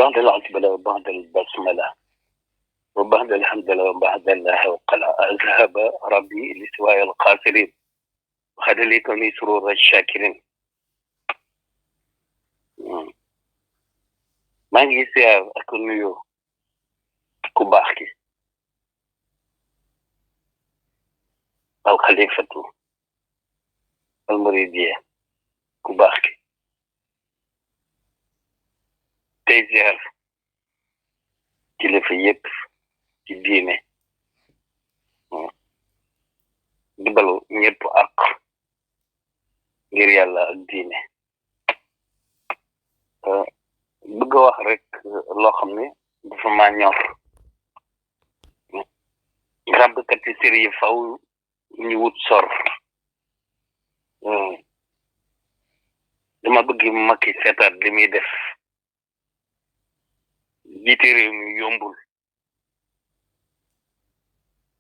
بعد العزبلة وبعد البسملة وبعد الحمد لله وبعد الله وقلا أذهب ربي لسواء القاصرين وخذلتني سرور الشاكرين. maa ngi siyaar ak nuyu ku baax ki al xalifatu al muridiya ku baax ki tey siyaar kilifa yépp ci diine di balu ñëpp ak ngir yàlla ak diine bëgg wax rek loo xam ne dafa maa ñor ràbbkat yi sër yi faw ñu wut sor dama bëgg Macky seetaat li muy def jiite réew mi yombul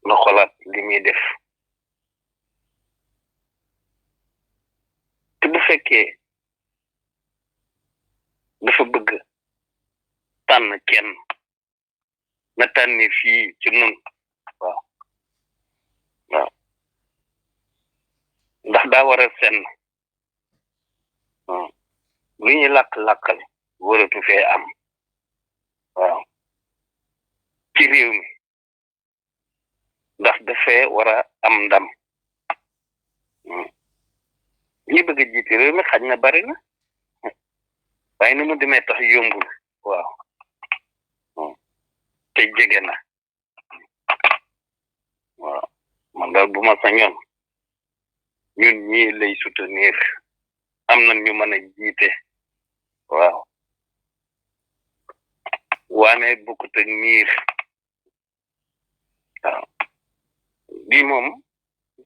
na xolaat li muy def te bu fekkee dafa bëgg tànn kenn na tànni fii ci nun waaw ndax daa war a senn lu ñuy làkk-làkkal waratu fee am waaw ci réew mi ndax dafee war a am ndam ñi bëgg a jiite réew mi xaj na bari na waaye ni mu demee tax yombul waaw te jege na waaw man daal bu ma sañoon ñun ñii lay soutenir am na ñu mën a jiite waaw waane bokkut ak niir waaw bii moom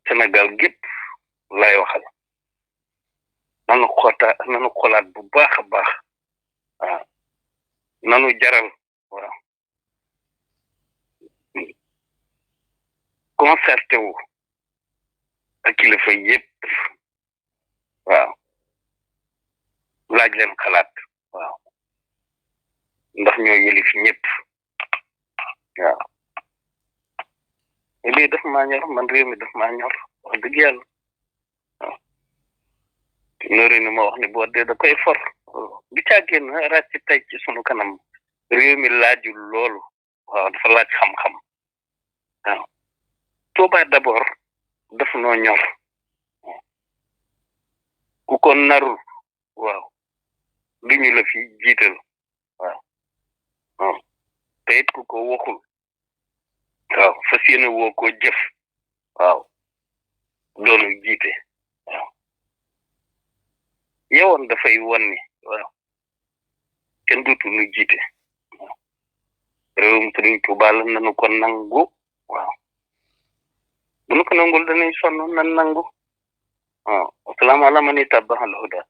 Sénégal gépp lay waxal nanu xolaat bu baax a baax waaw nanu jaral waaw concerté wu ak kilifa yépp waaw laaj leen xalaat waaw ndax ñoo yëlif ñëpp waaw lii daf maa ñor man réew mi daf maa ñor wax dëgg yàlla waaw noori ni ma wax ni boo dee da koy for bi càggéen raaj ci tey ci sunu kanam réew mi laajul loolu waaw dafa laaj xam-xam waaw Tuuba d'abord daf noo ñor ku ko narul waaw du ñu la fi jiital waaw te it ku ko waxul waaw fas yéene woo ko jëf waaw doonu jiite waaw yowoon dafay wan ni waaw kenn duutu nu jiite waaw réewum Sëriñ Tuuba la nanu ko nangu waaw bu nu ko nangul danañ sonn nan nangu waaw asalaamaaleykum man ittaba'a al-hudaa